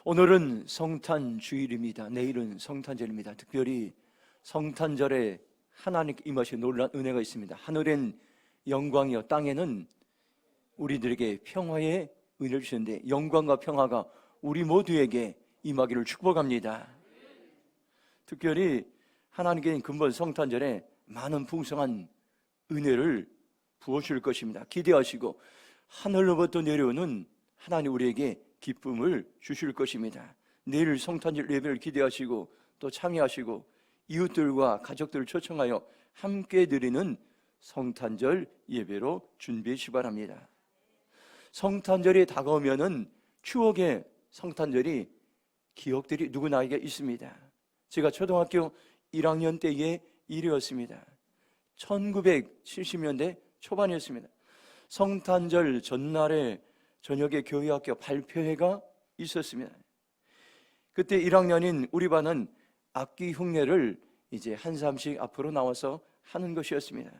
오늘은 성탄 주일입니다. 내일은 성탄절입니다. 특별히 성탄절에 하나님께 임하신 놀라운 은혜가 있습니다. 하늘엔 영광이요 땅에는 우리들에게 평화의 은혜를 주시는데, 영광과 평화가 우리 모두에게 임하기를 축복합니다. 특별히 하나님께 근본 성탄절에 많은 풍성한 은혜를 부어줄 것입니다. 기대하시고 하늘로부터 내려오는 하나님 우리에게 기쁨을 주실 것입니다. 내일 성탄절 예배를 기대하시고 또 참여하시고 이웃들과 가족들을 초청하여 함께 드리는 성탄절 예배로 준비해 주시기 바랍니다. 성탄절이 다가오면은 추억의 성탄절이 기억들이 누구나에게 있습니다. 제가 초등학교 1학년 때의 일이었습니다. 1970년대 초반이었습니다. 성탄절 전날에 저녁에 교회학교 발표회가 있었습니다. 그때 1학년인 우리 반은 악기 흉내를 이제 한 사람씩 앞으로 나와서 하는 것이었습니다.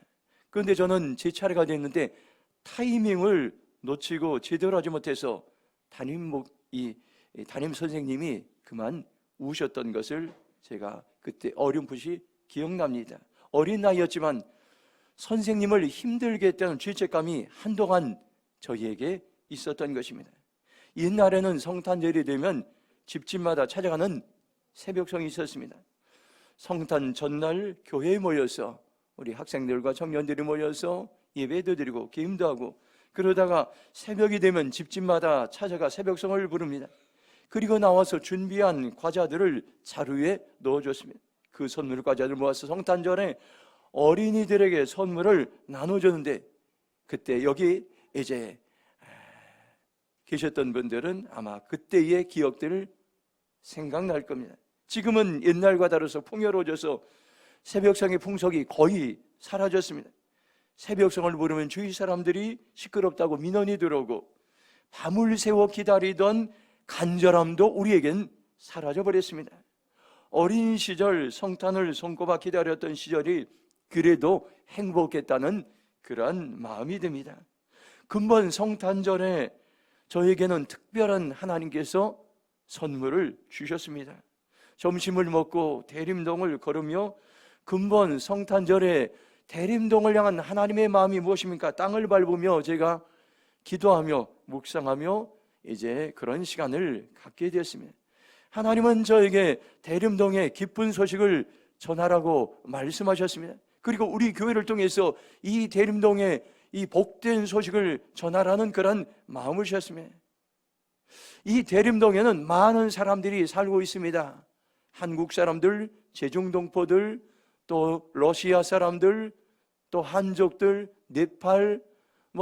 그런데 저는 제 차례가 됐는데 타이밍을 놓치고 제대로 하지 못해서 담임 선생님이 그만 우셨던 것을 제가 그때 어렴풋이 기억납니다. 어린 나이였지만 선생님을 힘들게 했다는 죄책감이 한동안 저희에게 있었던 것입니다. 옛날에는 성탄절이 되면 집집마다 찾아가는 새벽성이 있었습니다. 성탄 전날 교회에 모여서 우리 학생들과 청년들이 모여서 예배도 드리고 기임도 하고, 그러다가 새벽이 되면 집집마다 찾아가 새벽성을 부릅니다. 그리고 나와서 준비한 과자들을 자루에 넣어줬습니다. 그 선물 과자를 모아서 성탄절에 어린이들에게 선물을 나눠줬는데, 그때 여기 이제 계셨던 분들은 아마 그때의 기억들을 생각날 겁니다. 지금은 옛날과 다르서 풍요로워져서 새벽성의 풍속이 거의 사라졌습니다. 새벽성을 부르면 주위 사람들이 시끄럽다고 민원이 들어오고, 밤을 새워 기다리던 간절함도 우리에겐 사라져버렸습니다. 어린 시절 성탄을 손꼽아 기다렸던 시절이 그래도 행복했다는 그러한 마음이 듭니다. 근본 성탄절에 저에게는 특별한 하나님께서 선물을 주셨습니다. 점심을 먹고 대림동을 걸으며 근본 성탄절에 대림동을 향한 하나님의 마음이 무엇입니까? 땅을 밟으며 제가 기도하며 묵상하며 이제 그런 시간을 갖게 되었습니다. 하나님은 저에게 대림동의 기쁜 소식을 전하라고 말씀하셨습니다. 그리고 우리 교회를 통해서 이 대림동의 이 복된 소식을 전하라는 그런 마음을 주셨습니다. 이 대림동에는 많은 사람들이 살고 있습니다. 한국 사람들, 제중동포들, 또 러시아 사람들, 또 한족들, 네팔,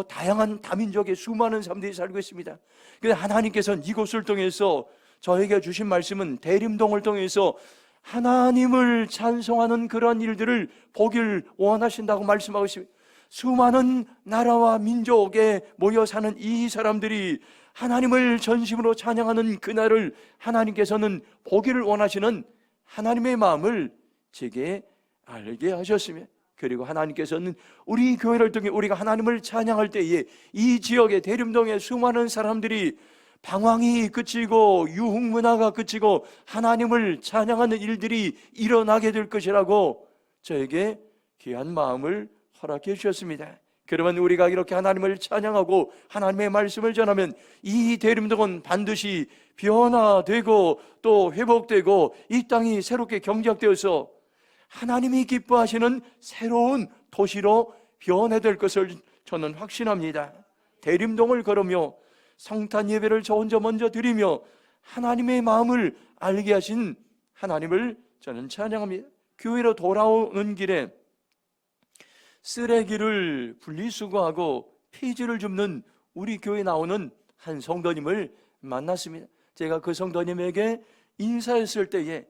다양한 다민족의 수많은 사람들이 살고 있습니다. 그래서 하나님께서는 이곳을 통해서 저에게 주신 말씀은 대림동을 통해서 하나님을 찬송하는 그런 일들을 보길 원하신다고 말씀하고 있습니다. 수많은 나라와 민족에 모여 사는 이 사람들이 하나님을 전심으로 찬양하는 그날을 하나님께서는 보기를 원하시는 하나님의 마음을 제게 알게 하셨으며, 그리고 하나님께서는 우리 교회를 통해 우리가 하나님을 찬양할 때에 이 지역의 대림동의 수많은 사람들이 방황이 그치고 유흥문화가 그치고 하나님을 찬양하는 일들이 일어나게 될 것이라고 저에게 귀한 마음을 허락해 주셨습니다. 그러면 우리가 이렇게 하나님을 찬양하고 하나님의 말씀을 전하면 이 대림동은 반드시 변화되고 또 회복되고 이 땅이 새롭게 경작되어서 하나님이 기뻐하시는 새로운 도시로 변화될 것을 저는 확신합니다. 대림동을 걸으며 성탄 예배를 저 혼자 먼저 드리며 하나님의 마음을 알게 하신 하나님을 저는 찬양합니다. 교회로 돌아오는 길에 쓰레기를 분리수거하고 폐지를 줍는 우리 교회에 나오는 한 성도님을 만났습니다. 제가 그 성도님에게 인사했을 때에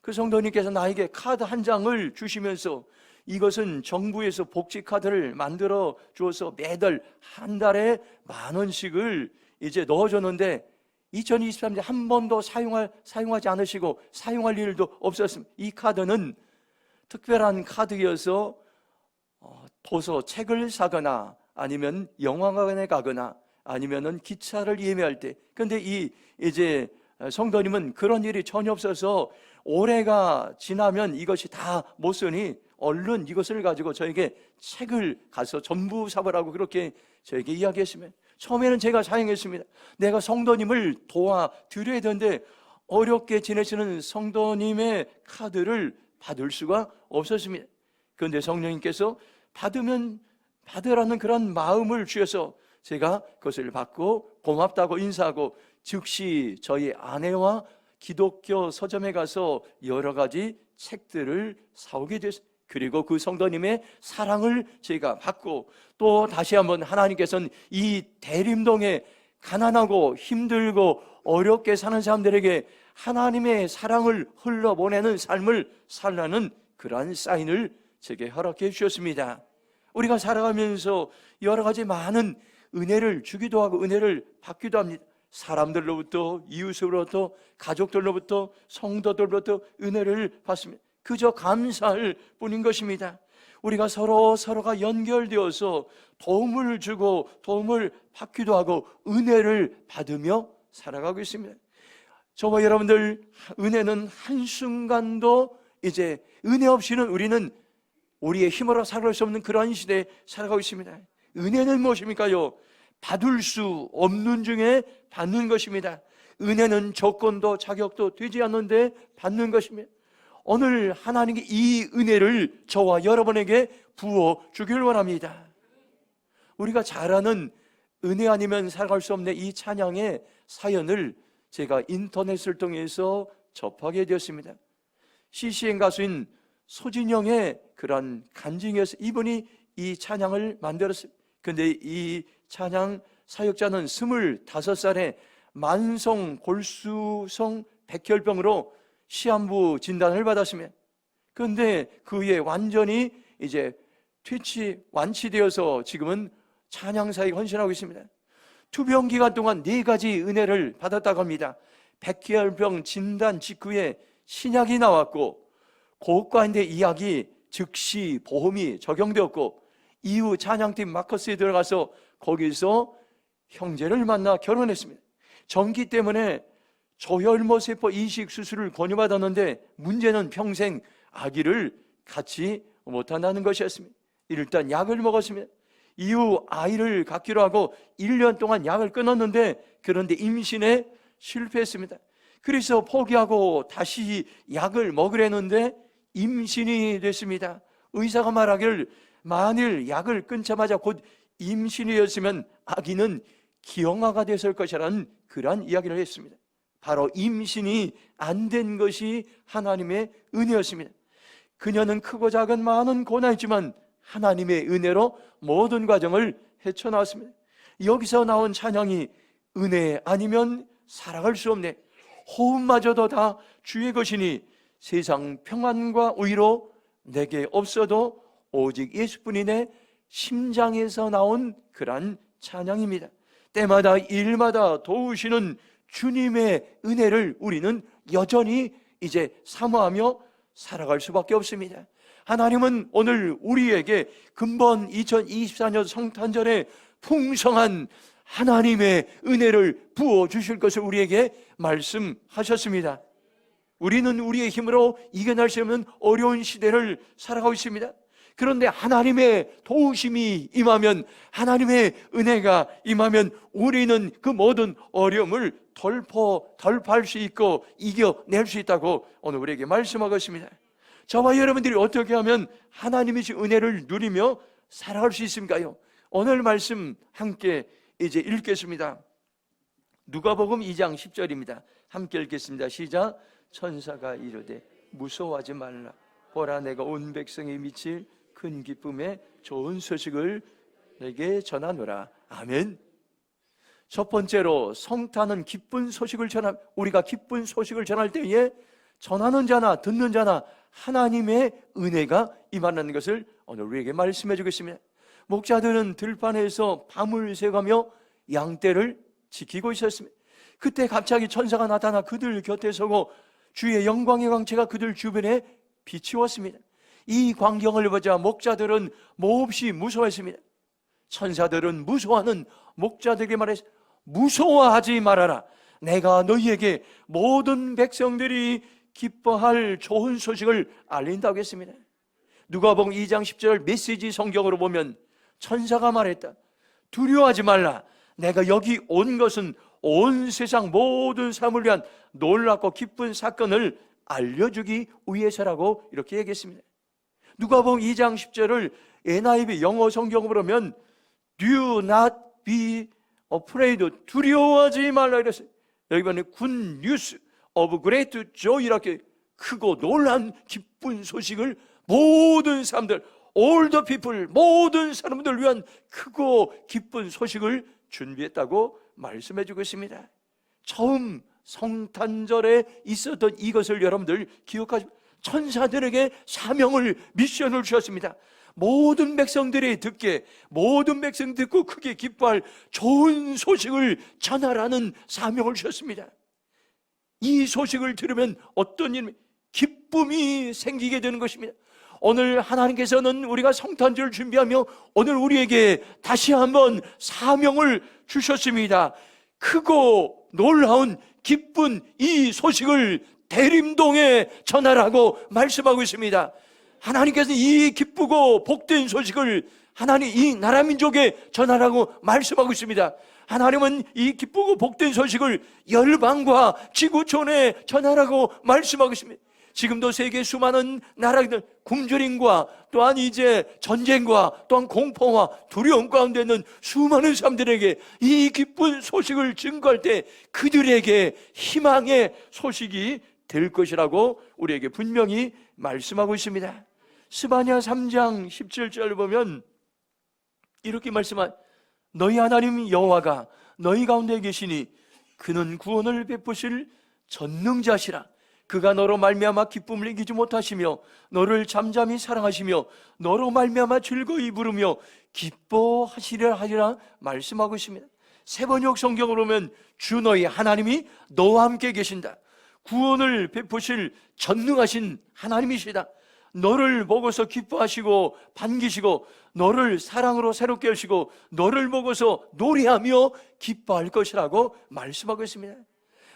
그 성도님께서 나에게 카드 한 장을 주시면서 이것은 정부에서 복지카드를 만들어 주어서 매달 한 달에 10,000원씩을 이제 넣어줬는데 2023년 한 번도 사용하지 않으시고 사용할 일도 없었습니다. 이 카드는 특별한 카드여서 도서 책을 사거나 아니면 영화관에 가거나 아니면은 기차를 예매할 때, 근데 이 이제 성도님은 그런 일이 전혀 없어서 올해가 지나면 이것이 다 못 쓰니 얼른 이것을 가지고 저에게 책을 가서 전부 사보라고 그렇게 저에게 이야기했으면, 처음에는 제가 사양했습니다. 내가 성도님을 도와드려야 되는데 어렵게 지내시는 성도님의 카드를 받을 수가 없었습니다. 그런데 성령님께서 받으면 받으라는 그런 마음을 주셔서 제가 그것을 받고 고맙다고 인사하고 즉시 저희 아내와 기독교 서점에 가서 여러 가지 책들을 사오게 됐습니다. 그리고 그 성도님의 사랑을 제가 받고, 또 다시 한번 하나님께서는 이 대림동에 가난하고 힘들고 어렵게 사는 사람들에게 하나님의 사랑을 흘러보내는 삶을 살라는 그러한 사인을 제게 허락해 주셨습니다. 우리가 살아가면서 여러 가지 많은 은혜를 주기도 하고 은혜를 받기도 합니다. 사람들로부터, 이웃으로부터, 가족들로부터, 성도들로부터 은혜를 받습니다. 그저 감사할 뿐인 것입니다. 우리가 서로가 연결되어서 도움을 주고 도움을 받기도 하고 은혜를 받으며 살아가고 있습니다. 저와 여러분들, 은혜는 한순간도 이제 은혜 없이는 우리는 우리의 힘으로 살아갈 수 없는 그러한 시대에 살아가고 있습니다. 은혜는 무엇입니까요? 받을 수 없는 중에 받는 것입니다. 은혜는 조건도 자격도 되지 않는데 받는 것입니다. 오늘 하나님께 이 은혜를 저와 여러분에게 부어 주길 원합니다. 우리가 잘 아는 은혜 아니면 살아갈 수 없는 이 찬양의 사연을 제가 인터넷을 통해서 접하게 되었습니다. CCM 가수인 소진영의 그런 간증에서 이분이 이 찬양을 만들었어요. 그런데 이 찬양 사역자는 25살에 만성 골수성 백혈병으로 시한부 진단을 받았으면, 그런데 그 후에 완전히 이제 완치되어서 지금은 찬양사에 헌신하고 있습니다. 투병 기간 동안 4가지 은혜를 받았다고 합니다. 백혈병 진단 직후에 신약이 나왔고, 고가인데 이 약이 즉시 보험이 적용되었고, 이후 찬양팀 마커스에 들어가서 거기서 형제를 만나 결혼했습니다. 전기 때문에 조혈모세포 이식 수술을 권유받았는데 문제는 평생 아기를 갖지 못한다는 것이었습니다. 일단 약을 먹었습니다. 이후 아이를 갖기로 하고 1년 동안 약을 끊었는데, 그런데 임신에 실패했습니다. 그래서 포기하고 다시 약을 먹으려는데 임신이 됐습니다. 의사가 말하기를 만일 약을 끊자마자 곧 임신이었으면 아기는 기형아가 됐을 것이라는 그러한 이야기를 했습니다. 바로 임신이 안 된 것이 하나님의 은혜였습니다. 그녀는 크고 작은 많은 고난이지만 하나님의 은혜로 모든 과정을 헤쳐나왔습니다. 여기서 나온 찬양이 은혜 아니면 살아갈 수 없네, 호흡마저도 다 주의 것이니 세상 평안과 의로 내게 없어도 오직 예수뿐이네, 심장에서 나온 그러한 찬양입니다. 때마다 일마다 도우시는 주님의 은혜를 우리는 여전히 이제 사모하며 살아갈 수밖에 없습니다. 하나님은 오늘 우리에게 근본 2024년 성탄절에 풍성한 하나님의 은혜를 부어주실 것을 우리에게 말씀하셨습니다. 우리는 우리의 힘으로 이겨낼 수 없는 어려운 시대를 살아가고 있습니다. 그런데 하나님의 도우심이 임하면, 하나님의 은혜가 임하면 우리는 그 모든 어려움을 돌파할 수 있고 이겨낼 수 있다고 오늘 우리에게 말씀하고 있습니다. 저와 여러분들이 어떻게 하면 하나님의 은혜를 누리며 살아갈 수 있습니까요? 오늘 말씀 함께 이제 읽겠습니다. 누가복음 2장 10절입니다. 함께 읽겠습니다. 시작. 천사가 이르되 무서워하지 말라, 보라 내가 온 백성이 미칠 큰 기쁨의 좋은 소식을 내게 전하노라. 아멘. 첫 번째로 성탄은 기쁜 소식을 우리가 기쁜 소식을 전할 때에 전하는 자나 듣는 자나 하나님의 은혜가 임하는 것을 오늘 우리에게 말씀해 주겠습니다. 목자들은 들판에서 밤을 새가며 양떼를 지키고 있었습니다. 그때 갑자기 천사가 나타나 그들 곁에 서고 주의 영광의 광채가 그들 주변에 비치웠습니다. 이 광경을 보자 목자들은 몹시 무서워했습니다. 천사들은 무서워하는 목자들에게 말했습니다. 무서워하지 말아라. 내가 너희에게 모든 백성들이 기뻐할 좋은 소식을 알린다고 했습니다. 누가복음 2장 10절 메시지 성경으로 보면 천사가 말했다. 두려워하지 말라. 내가 여기 온 것은 온 세상 모든 사람을 위한 놀랍고 기쁜 사건을 알려주기 위해서라고 이렇게 얘기했습니다. 누가복음 2장 10절을 NIV 영어 성경으로 보면 Do not be afraid, 두려워하지 말라 이랬어요. 여기 보면 good news of great joy, 이렇게 크고 놀란 기쁜 소식을 모든 사람들, all the people, 모든 사람들을 위한 크고 기쁜 소식을 준비했다고 말씀해 주고 있습니다. 처음 성탄절에 있었던 이것을 여러분들 기억하시고, 천사들에게 사명을, 미션을 주셨습니다. 모든 백성들이 듣게, 모든 백성 듣고 크게 기뻐할 좋은 소식을 전하라는 사명을 주셨습니다. 이 소식을 들으면 어떤 일, 기쁨이 생기게 되는 것입니다. 오늘 하나님께서는 우리가 성탄절을 준비하며 오늘 우리에게 다시 한번 사명을 주셨습니다. 크고 놀라운 기쁜 이 소식을 대림동에 전하라고 말씀하고 있습니다. 하나님께서 이 기쁘고 복된 소식을 하나님 이 나라 민족에 전하라고 말씀하고 있습니다. 하나님은 이 기쁘고 복된 소식을 열방과 지구촌에 전하라고 말씀하고 있습니다. 지금도 세계 수많은 나라들 굶주림과 또한 이제 전쟁과 또한 공포와 두려움 가운데 있는 수많은 사람들에게 이 기쁜 소식을 증거할 때 그들에게 희망의 소식이 될 것이라고 우리에게 분명히 말씀하고 있습니다. 스바냐 3장 17절 보면 이렇게 말씀한, 너희 하나님 여호와가 너희 가운데 계시니 그는 구원을 베푸실 전능자시라. 그가 너로 말미암아 기쁨을 이기지 못하시며 너를 잠잠히 사랑하시며 너로 말미암아 즐거이 부르며 기뻐하시리라 하리라 말씀하고 있습니다. 세번역 성경으로 보면 주 너희 하나님이 너와 함께 계신다. 구원을 베푸실 전능하신 하나님이시다. 너를 보고서 기뻐하시고 반기시고 너를 사랑으로 새롭게 하시고 너를 보고서 노래하며 기뻐할 것이라고 말씀하고 있습니다.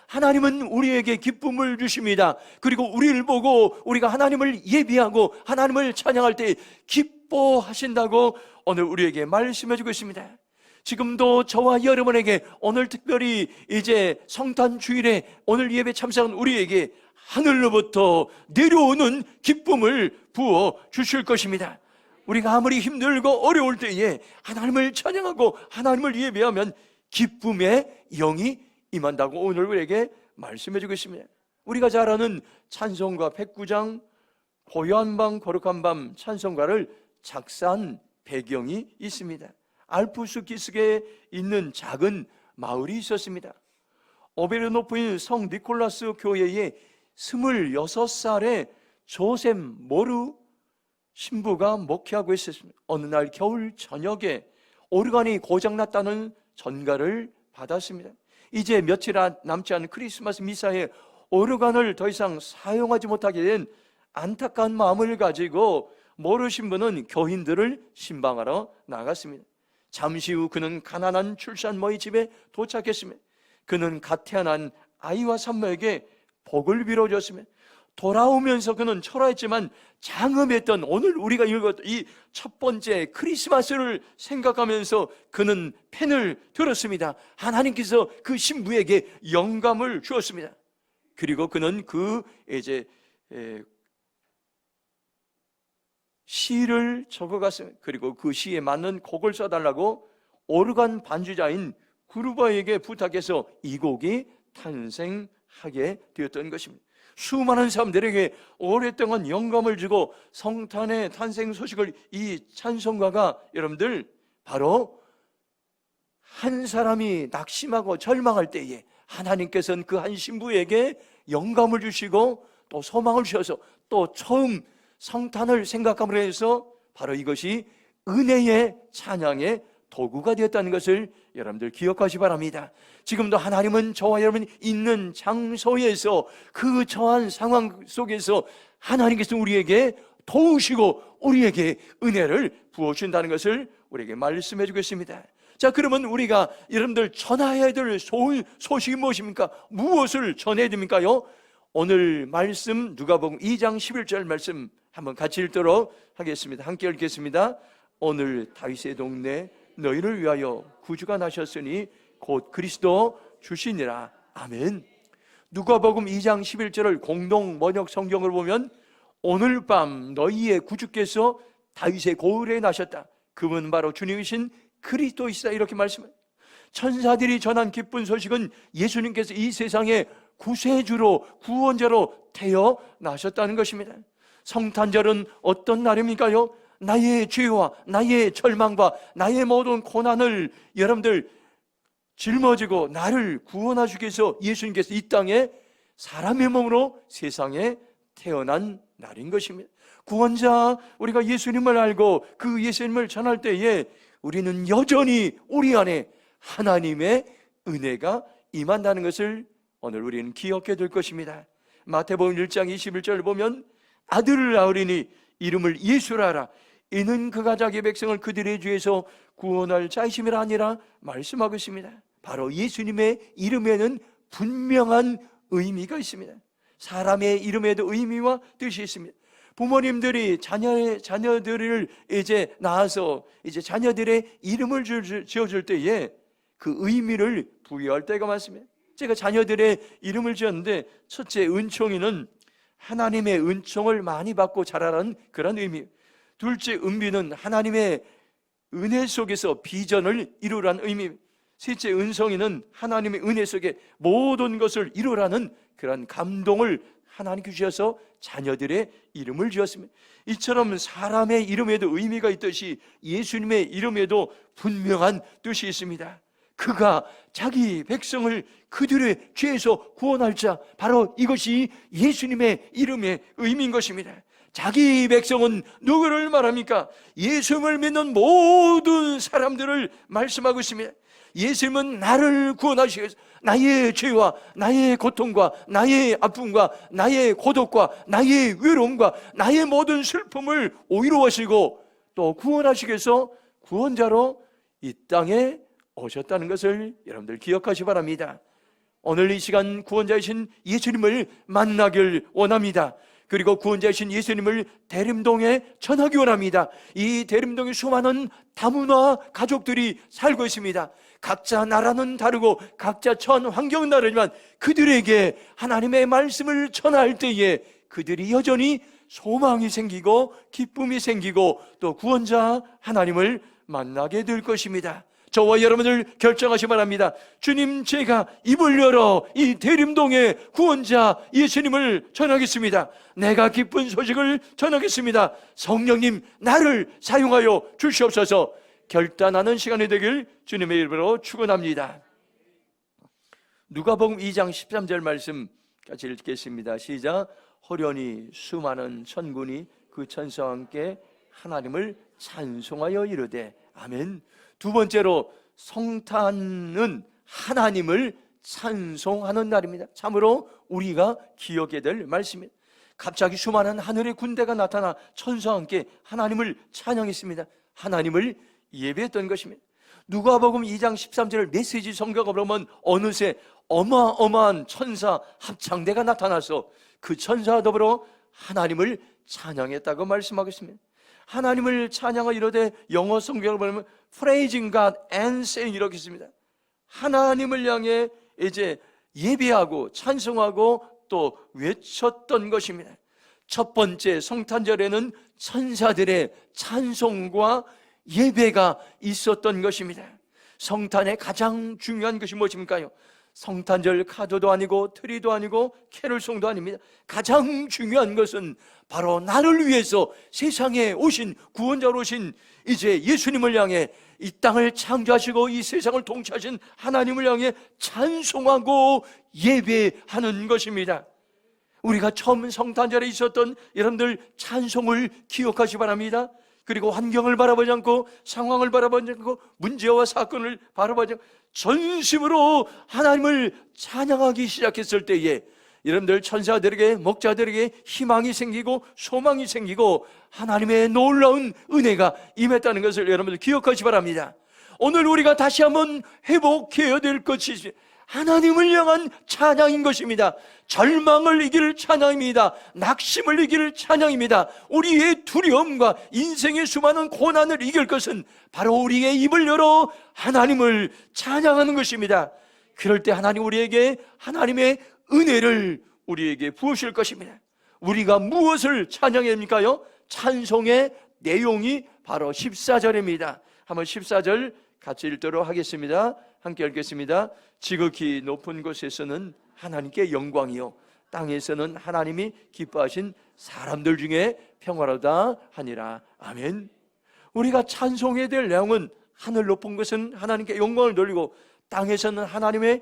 하나님은 우리에게 기쁨을 주십니다. 그리고 우리를 보고 우리가 하나님을 예비하고 하나님을 찬양할 때 기뻐하신다고 오늘 우리에게 말씀해 주고 있습니다. 지금도 저와 여러분에게 오늘 특별히 이제 성탄 주일에 오늘 예배 참석한 우리에게 하늘로부터 내려오는 기쁨을 부어 주실 것입니다. 우리가 아무리 힘들고 어려울 때에 하나님을 찬양하고 하나님을 예배하면 기쁨의 영이 임한다고 오늘 우리에게 말씀해 주고 있습니다. 우리가 잘 아는 찬송가 109장 고요한 밤 거룩한 밤 찬송가를 작사한 배경이 있습니다. 알프스 기슭에 있는 작은 마을이 있었습니다. 오베르 높은 성 니콜라스 교회에 26살의 조셉 모르 신부가 목회하고 있었습니다. 어느 날 겨울 저녁에 오르간이 고장났다는 전가를 받았습니다. 이제 며칠 남지 않은 크리스마스 미사에 오르간을 더 이상 사용하지 못하게 된 안타까운 마음을 가지고 모르 신부는 교인들을 신방하러 나갔습니다. 잠시 후 그는 가난한 출산모의 집에 도착했습니다. 그는 갓 태어난 아이와 산모에게 복을 빌어줬으며 돌아오면서 그는 초라했지만 장엄했던 오늘 우리가 읽었던 이 첫 번째 크리스마스를 생각하면서 그는 펜을 들었습니다. 하나님께서 그 신부에게 영감을 주었습니다. 그리고 그는 그 이제 시를 적어갔습니다. 그리고 그 시에 맞는 곡을 써달라고 오르간 반주자인 구르바에게 부탁해서 이 곡이 탄생하게 되었던 것입니다. 수많은 사람들에게 오랫동안 영감을 주고 성탄의 탄생 소식을 이 찬송가가 여러분들 바로 한 사람이 낙심하고 절망할 때에 하나님께서는 그 한 신부에게 영감을 주시고 또 소망을 주셔서 또 처음 성탄을 생각함으로 해서 바로 이것이 은혜의 찬양의 도구가 되었다는 것을 여러분들 기억하시기 바랍니다. 지금도 하나님은 저와 여러분이 있는 장소에서 그 처한 상황 속에서 하나님께서 우리에게 도우시고 우리에게 은혜를 부어주신다는 것을 우리에게 말씀해 주겠습니다. 자, 그러면 우리가 여러분들 전해야 될 좋은 소식이 무엇입니까? 무엇을 전해야 됩니까요? 오늘 말씀 누가복음 2장 11절 말씀 한번 같이 읽도록 하겠습니다. 함께 읽겠습니다. 오늘 다윗의 동네 너희를 위하여 구주가 나셨으니 곧 그리스도 주시니라. 아멘. 누가복음 2장 11절을 공동 번역 성경을 보면 오늘 밤 너희의 구주께서 다윗의 고을에 나셨다. 그분 바로 주님이신 그리스도이시다. 이렇게 말씀합니다. 천사들이 전한 기쁜 소식은 예수님께서 이 세상에 구세주로 구원자로 태어나셨다는 것입니다. 성탄절은 어떤 날입니까요? 나의 죄와 나의 절망과 나의 모든 고난을 여러분들 짊어지고 나를 구원하시기 위해서 예수님께서 이 땅에 사람의 몸으로 세상에 태어난 날인 것입니다. 구원자, 우리가 예수님을 알고 그 예수님을 전할 때에 우리는 여전히 우리 안에 하나님의 은혜가 임한다는 것을 오늘 우리는 기억해야 될 것입니다. 마태복음 1장 21절을 보면 아들을 낳으리니 이름을 예수라 하라. 이는 그가 자기 백성을 그들의 죄에서 구원할 자이심이라 아니라 말씀하고 있습니다. 바로 예수님의 이름에는 분명한 의미가 있습니다. 사람의 이름에도 의미와 뜻이 있습니다. 부모님들이 자녀들을 이제 낳아서 이제 자녀들의 이름을 지어줄 때에 그 의미를 부여할 때가 많습니다. 제가 자녀들의 이름을 지었는데 첫째 은총이는 하나님의 은총을 많이 받고 자라는 그런 의미, 둘째 은비는 하나님의 은혜 속에서 비전을 이루라는 의미, 셋째 은성이는 하나님의 은혜 속에 모든 것을 이루라는 그런 감동을 하나님께 주셔서 자녀들의 이름을 지었습니다. 이처럼 사람의 이름에도 의미가 있듯이 예수님의 이름에도 분명한 뜻이 있습니다. 그가 자기 백성을 그들의 죄에서 구원할 자, 바로 이것이 예수님의 이름의 의미인 것입니다. 자기 백성은 누구를 말합니까? 예수님을 믿는 모든 사람들을 말씀하고 있습니다. 예수님은 나를 구원하시기 위해서 나의 죄와 나의 고통과 나의 아픔과 나의 고독과 나의 외로움과 나의 모든 슬픔을 오히려하시고 또 구원하시기 위해서 구원자로 이 땅에 오셨다는 것을 여러분들 기억하시기 바랍니다. 오늘 이 시간 구원자이신 예수님을 만나길 원합니다. 그리고 구원자이신 예수님을 대림동에 전하기 원합니다. 이 대림동에 수많은 다문화 가족들이 살고 있습니다. 각자 나라는 다르고 각자 처한 환경은 다르지만 그들에게 하나님의 말씀을 전할 때에 그들이 여전히 소망이 생기고 기쁨이 생기고 또 구원자 하나님을 만나게 될 것입니다. 저와 여러분을 결정하시 바랍니다. 주님, 제가 입을 열어 이 대림동의 구원자 예수님을 전하겠습니다. 내가 기쁜 소식을 전하겠습니다. 성령님, 나를 사용하여 주시옵소서. 결단하는 시간이 되길 주님의 이름으로 축원합니다. 누가복음 2장 13절 말씀 같이 읽겠습니다. 시작. 호련히 수많은 천군이 그 천사와 함께 하나님을 찬송하여 이르되. 아멘. 두 번째로 성탄은 하나님을 찬송하는 날입니다. 참으로 우리가 기억해야 될 말씀입니다. 갑자기 수많은 하늘의 군대가 나타나 천사와 함께 하나님을 찬양했습니다. 하나님을 예배했던 것입니다. 누가복음 2장 13절을 메시지 성경을 보면 어느새 어마어마한 천사 합창대가 나타나서 그 천사와 더불어 하나님을 찬양했다고 말씀하고 있습니다. 하나님을 찬양하여 이르되 영어 성경을 보면 praising God and saying 이렇게 있습니다. 하나님을 향해 이제 예배하고 찬송하고 또 외쳤던 것입니다. 첫 번째 성탄절에는 천사들의 찬송과 예배가 있었던 것입니다. 성탄의 가장 중요한 것이 무엇입니까요? 성탄절 카드도 아니고 트리도 아니고 캐롤송도 아닙니다. 가장 중요한 것은 바로 나를 위해서 세상에 오신 구원자로 오신 이제 예수님을 향해 이 땅을 창조하시고 이 세상을 통치하신 하나님을 향해 찬송하고 예배하는 것입니다. 우리가 처음 성탄절에 있었던 여러분들 찬송을 기억하시기 바랍니다. 그리고 환경을 바라보지 않고 상황을 바라보지 않고 문제와 사건을 바라보지 않고 전심으로 하나님을 찬양하기 시작했을 때에 여러분들 천사들에게 목자들에게 희망이 생기고 소망이 생기고 하나님의 놀라운 은혜가 임했다는 것을 여러분들 기억하시기 바랍니다. 오늘 우리가 다시 한번 회복해야 될 것이 하나님을 향한 찬양인 것입니다. 절망을 이길 찬양입니다. 낙심을 이길 찬양입니다. 우리의 두려움과 인생의 수많은 고난을 이길 것은 바로 우리의 입을 열어 하나님을 찬양하는 것입니다. 그럴 때 하나님 우리에게 하나님의 은혜를 우리에게 부으실 것입니다. 우리가 무엇을 찬양해야 합니까요? 찬송의 내용이 바로 14절입니다. 한번 14절 같이 읽도록 하겠습니다. 함께 읽겠습니다. 지극히 높은 곳에서는 하나님께 영광이요 땅에서는 하나님이 기뻐하신 사람들 중에 평화로다 하니라. 아멘. 우리가 찬송해야 될 내용은 하늘 높은 곳은 하나님께 영광을 돌리고 땅에서는 하나님의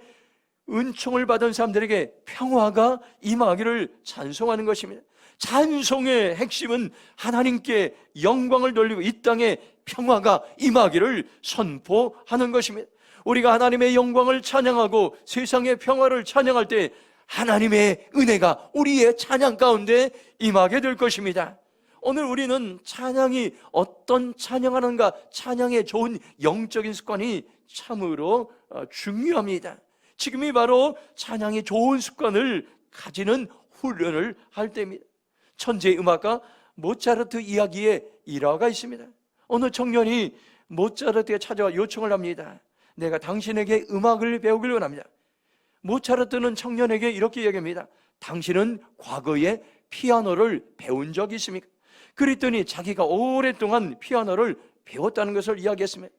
은총을 받은 사람들에게 평화가 임하기를 찬송하는 것입니다. 찬송의 핵심은 하나님께 영광을 돌리고 이 땅에 평화가 임하기를 선포하는 것입니다. 우리가 하나님의 영광을 찬양하고 세상의 평화를 찬양할 때 하나님의 은혜가 우리의 찬양 가운데 임하게 될 것입니다. 오늘 우리는 찬양이 어떤 찬양하는가, 찬양의 좋은 영적인 습관이 참으로 중요합니다. 지금이 바로 찬양의 좋은 습관을 가지는 훈련을 할 때입니다. 천재 음악가 모차르트 이야기에 일화가 있습니다. 어느 청년이 모차르트에 찾아와 요청을 합니다. 내가 당신에게 음악을 배우기를 원합니다. 모차르트는 청년에게 이렇게 얘기합니다. 당신은 과거에 피아노를 배운 적이 있습니까? 그랬더니 자기가 오랫동안 피아노를 배웠다는 것을 이야기했습니다.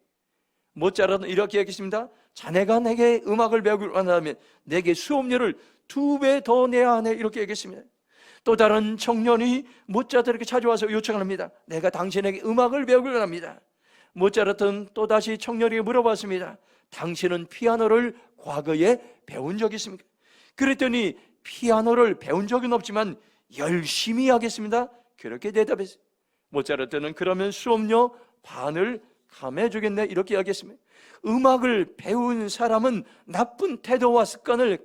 모차르트는 이렇게 얘기했습니다. 자네가 내게 음악을 배우기를 원한다면 내게 수업료를 2배 더 내야 하네, 이렇게 얘기했습니다. 또 다른 청년이 모차르트에게 찾아와서 요청을 합니다. 내가 당신에게 음악을 배우기를 원합니다. 모차르트는 또다시 청년에게 물어봤습니다. 당신은 피아노를 과거에 배운 적이 있습니까? 그랬더니 피아노를 배운 적은 없지만 열심히 하겠습니다, 그렇게 대답했어요. 모차르트는 그러면 수업료 반을 감해주겠네, 이렇게 이야기했습니다. 음악을 배운 사람은 나쁜 태도와 습관을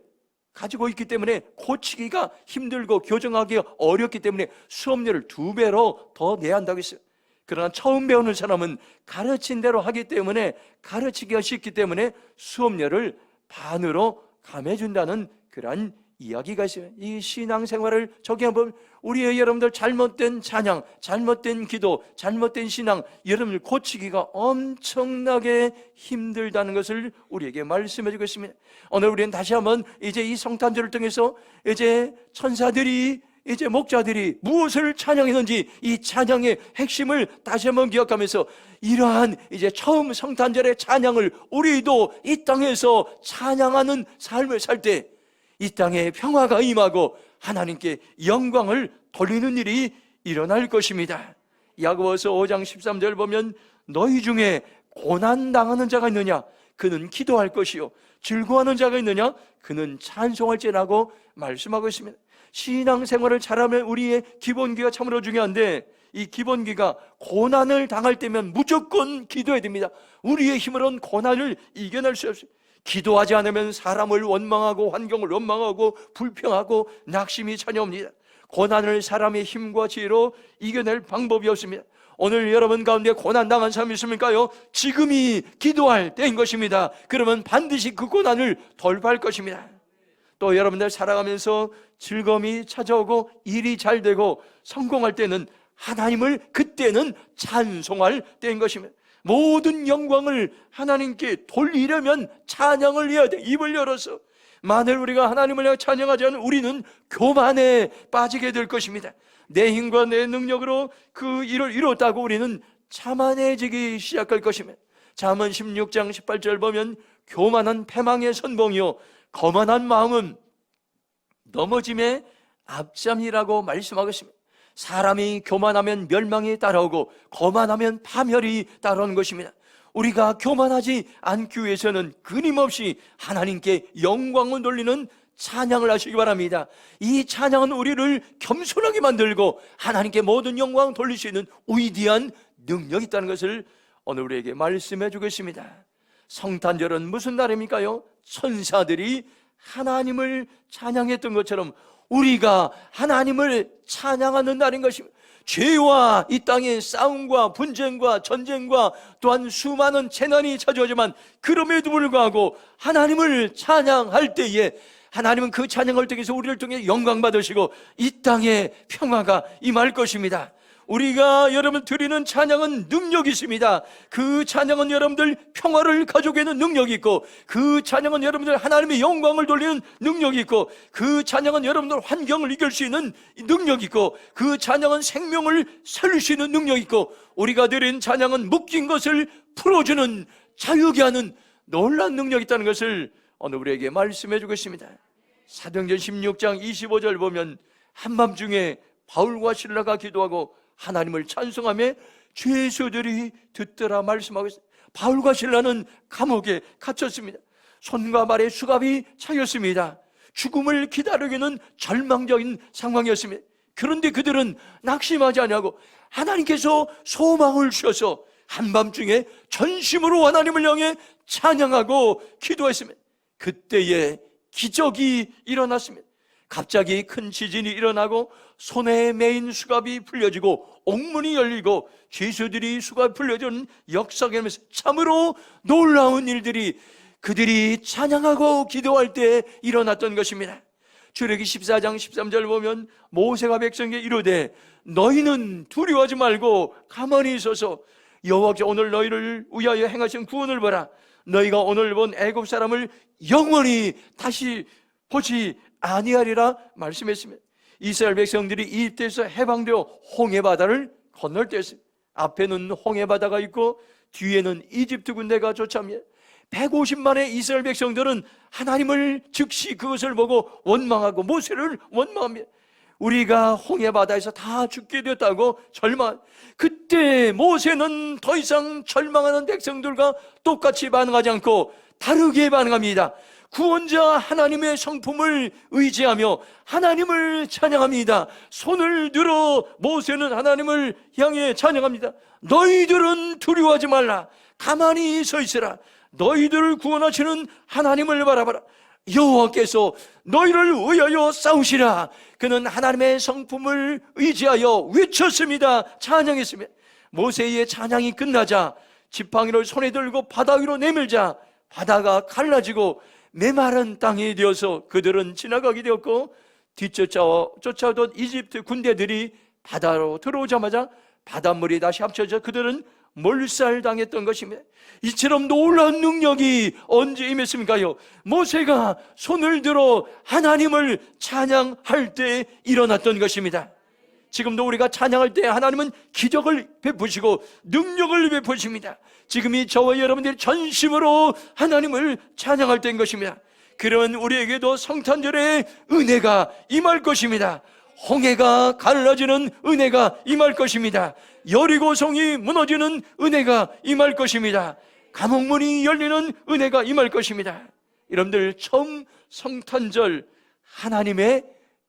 가지고 있기 때문에 고치기가 힘들고 교정하기가 어렵기 때문에 수업료를 2배로 더 내야 한다고 했어요. 그러나 처음 배우는 사람은 가르친 대로 하기 때문에 가르치기가 쉽기 때문에 수업료를 반으로 감해준다는 그러한 이야기가 있어요. 이 신앙생활을 적용해보면 우리의 여러분들 잘못된 찬양, 잘못된 기도, 잘못된 신앙, 여러분들 고치기가 엄청나게 힘들다는 것을 우리에게 말씀해 주고 있습니다. 오늘 우리는 다시 한번 이제 이 성탄절을 통해서 이제 천사들이 이제 목자들이 무엇을 찬양했는지 이 찬양의 핵심을 다시 한번 기억하면서 이러한 이제 처음 성탄절의 찬양을 우리도 이 땅에서 찬양하는 삶을 살 때 이 땅에 평화가 임하고 하나님께 영광을 돌리는 일이 일어날 것입니다. 야고보서 5장 13절 보면 너희 중에 고난당하는 자가 있느냐? 그는 기도할 것이요 즐거워하는 자가 있느냐? 그는 찬송할지라고 말씀하고 있습니다. 신앙생활을 잘하면 우리의 기본기가 참으로 중요한데 이 기본기가 고난을 당할 때면 무조건 기도해야 됩니다. 우리의 힘으로는 고난을 이겨낼 수 없어요. 기도하지 않으면 사람을 원망하고 환경을 원망하고 불평하고 낙심이 찾아옵니다. 고난을 사람의 힘과 지혜로 이겨낼 방법이 없습니다. 오늘 여러분 가운데 고난당한 사람이 있습니까요? 지금이 기도할 때인 것입니다. 그러면 반드시 그 고난을 돌파할 것입니다. 또 여러분들 살아가면서 즐거움이 찾아오고 일이 잘 되고 성공할 때는 하나님을 그때는 찬송할 때인 것입니다. 모든 영광을 하나님께 돌리려면 찬양을 해야 돼. 입을 열어서. 만일 우리가 하나님을 향해 찬양하지 않으면 우리는 교만에 빠지게 될 것입니다. 내 힘과 내 능력으로 그 일을 이뤘다고 우리는 자만해지기 시작할 것입니다. 잠언 16장 18절 보면 교만한 패망의 선봉이요 거만한 마음은 넘어짐의 앞잠이라고 말씀하고 있습니다. 사람이 교만하면 멸망이 따라오고 거만하면 파멸이 따라오는 것입니다. 우리가 교만하지 않기 위해서는 끊임없이 하나님께 영광을 돌리는 찬양을 하시기 바랍니다. 이 찬양은 우리를 겸손하게 만들고 하나님께 모든 영광을 돌릴 수 있는 위대한 능력이 있다는 것을 오늘 우리에게 말씀해 주겠습니다. 성탄절은 무슨 날입니까요? 천사들이 하나님을 찬양했던 것처럼 우리가 하나님을 찬양하는 날인 것입니다. 죄와 이 땅의 싸움과 분쟁과 전쟁과 또한 수많은 재난이 찾아오지만 그럼에도 불구하고 하나님을 찬양할 때에 하나님은 그 찬양을 통해서 우리를 통해 영광 받으시고 이 땅에 평화가 임할 것입니다. 우리가 여러분 드리는 찬양은 능력이 있습니다. 그 찬양은 여러분들 평화를 가져오는 능력이 있고, 그 찬양은 여러분들 하나님의 영광을 돌리는 능력이 있고, 그 찬양은 여러분들 환경을 이길 수 있는 능력이 있고, 그 찬양은 생명을 살릴 수 있는 능력이 있고, 우리가 드린 찬양은 묶인 것을 풀어주는, 자유케 하는 놀라운 능력이 있다는 것을 오늘 우리에게 말씀해 주고 있습니다. 사도행전 16장 25절 보면 한밤중에 바울과 실라가 기도하고 하나님을 찬송하며 죄수들이 듣더라 말씀하고 있습니다. 바울과 실라는 감옥에 갇혔습니다. 손과 발에 수갑이 차였습니다. 죽음을 기다리기는 절망적인 상황이었습니다. 그런데 그들은 낙심하지 아니하고 하나님께서 소망을 주셔서 한밤중에 전심으로 하나님을 향해 찬양하고 기도했습니다. 그때에 기적이 일어났습니다. 갑자기 큰 지진이 일어나고 손에 매인 수갑이 풀려지고 옥문이 열리고 죄수들이 수갑이 풀려진 역사가 일어나면서 참으로 놀라운 일들이 그들이 찬양하고 기도할 때 일어났던 것입니다. 출애굽기 14장 13절 보면 모세가 백성에게 이르되 너희는 두려워하지 말고 가만히 있어서 여호와께서 오늘 너희를 위하여 행하신 구원을 보라. 너희가 오늘 본 애굽 사람을 영원히 다시 보지 아니하리라 말씀했습니다. 이스라엘 백성들이 이집트에서 해방되어 홍해바다를 건널 때였습니다. 앞에는 홍해바다가 있고 뒤에는 이집트 군대가 쫓아옵니다. 150만의 이스라엘 백성들은 하나님을 즉시 그것을 보고 원망하고 모세를 원망합니다. 우리가 홍해바다에서 다 죽게 되었다고 절망. 그때 모세는 더 이상 절망하는 백성들과 똑같이 반응하지 않고 다르게 반응합니다. 구원자 하나님의 성품을 의지하며 하나님을 찬양합니다. 손을 들어 모세는 하나님을 향해 찬양합니다. 너희들은 두려워하지 말라. 가만히 서 있으라. 너희들을 구원하시는 하나님을 바라봐라. 여호와께서 너희를 위하여 싸우시라. 그는 하나님의 성품을 의지하여 외쳤습니다. 찬양했습니다. 모세의 찬양이 끝나자 지팡이를 손에 들고 바다 위로 내밀자 바다가 갈라지고 메마른 땅이 되어서 그들은 지나가게 되었고, 쫓아오던 이집트 군대들이 바다로 들어오자마자 바닷물이 다시 합쳐져 그들은 몰살당했던 것입니다. 이처럼 놀라운 능력이 언제 임했습니까요? 모세가 손을 들어 하나님을 찬양할 때 일어났던 것입니다. 지금도 우리가 찬양할 때 하나님은 기적을 베푸시고 능력을 베푸십니다. 지금이 저와 여러분들이 전심으로 하나님을 찬양할 때인 것입니다. 그러면 우리에게도 성탄절의 은혜가 임할 것입니다. 홍해가 갈라지는 은혜가 임할 것입니다. 여리고성이 무너지는 은혜가 임할 것입니다. 감옥문이 열리는 은혜가 임할 것입니다. 여러분들, 처음 성탄절 하나님의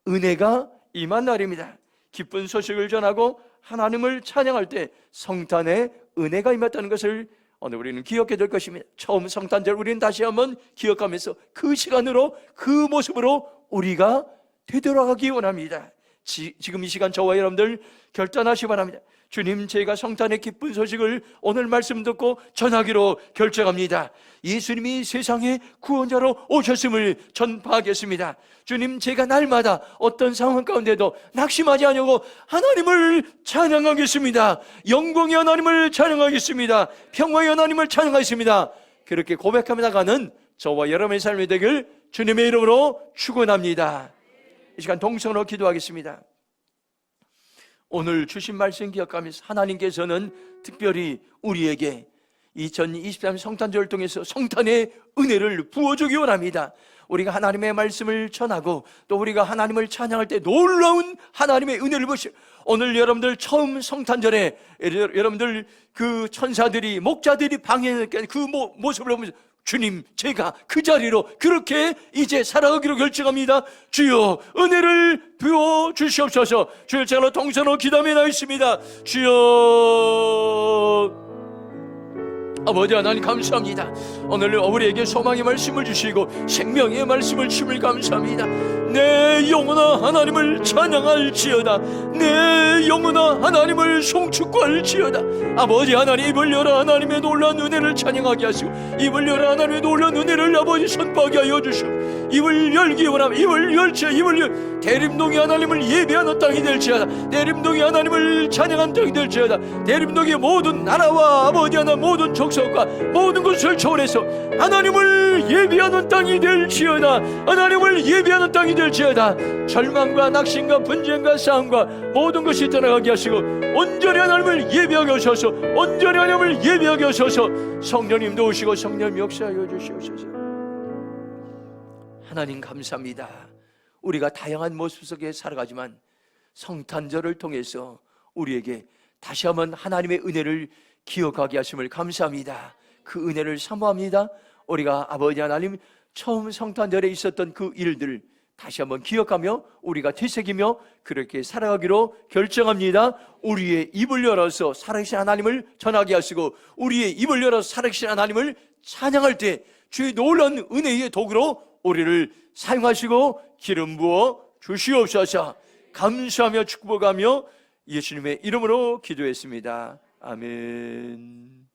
은혜가 임한 날입니다. 기쁜 소식을 전하고 하나님을 찬양할 때 성탄의 은혜가 임했다는 것을 오늘 우리는 기억해야 될 것입니다. 처음 성탄절 우리는 다시 한번 기억하면서 그 시간으로 그 모습으로 우리가 되돌아가기 원합니다. 지금 이 시간 저와 여러분들 결단하시기 바랍니다. 주님, 제가 성탄의 기쁜 소식을 오늘 말씀 듣고 전하기로 결정합니다. 예수님이 세상의 구원자로 오셨음을 전파하겠습니다. 주님, 제가 날마다 어떤 상황 가운데도 낙심하지 않으려고 하나님을 찬양하겠습니다. 영광의 하나님을 찬양하겠습니다. 평화의 하나님을 찬양하겠습니다. 그렇게 고백하며 나가는 저와 여러분의 삶이 되길 주님의 이름으로 축원합니다. 이 시간 동성으로 기도하겠습니다. 오늘 주신 말씀 기억하면서 하나님께서는 특별히 우리에게 2023 성탄절을 통해서 성탄의 은혜를 부어주기 원합니다. 우리가 하나님의 말씀을 전하고 또 우리가 하나님을 찬양할 때 놀라운 하나님의 은혜를 보시. 오늘 여러분들 처음 성탄절에 여러분들 그 천사들이 목자들이 방해 그 모습을 보면서 주님, 제가 그 자리로 그렇게 이제 살아가기로 결정합니다. 주여, 은혜를 부어 주시옵소서. 주여, 제가 동선으로 기도하며 나있습니다. 주여, 아버지 하나님 감사합니다. 오늘 우리에게 소망의 말씀을 주시고 생명의 말씀을 주심을 감사합니다. 내 영혼아 하나님을 찬양할지어다. 내 영혼아 하나님을 송축구할지어다. 아버지 하나님, 입을 열어 하나님의 놀라운 은혜를 찬양하게 하시고, 입을 열어 하나님의 놀라운 은혜를 아버지 선포하게 하여 주시고, 입을 열기 원하면 입을 열지. 대림동이 하나님을 예배하는 땅이 될지어다. 대림동이 하나님을 찬양하는 땅이 될지어다. 대림동의 모든 나라와 아버지 하나 모든 족속과 모든 것을 초월해서 하나님을 예배하는 땅이 될지어다. 하나님을 예배하는 땅이 될지어다. 절망과 낙심과 분쟁과 싸움과 모든 것이 떠나가게 하시고 온전히 하나님을 예배하게 하셔서, 온전히 하나님을 예배하게 하셔서 성령님도 오시고 성령 역사하여 주시옵소서. 하나님 감사합니다. 우리가 다양한 모습 속에 살아가지만 성탄절을 통해서 우리에게 다시 한번 하나님의 은혜를 기억하게 하심을 감사합니다. 그 은혜를 사모합니다. 우리가 아버지 하나님 처음 성탄절에 있었던 그 일들 다시 한번 기억하며 우리가 되새기며 그렇게 살아가기로 결정합니다. 우리의 입을 열어서 살아계신 하나님을 전하게 하시고, 우리의 입을 열어서 살아계신 하나님을 찬양할 때 주의 놀라운 은혜의 도구로 우리를 사용하시고 기름 부어 주시옵소서. 감사하며 축복하며 예수님의 이름으로 기도했습니다. 아멘.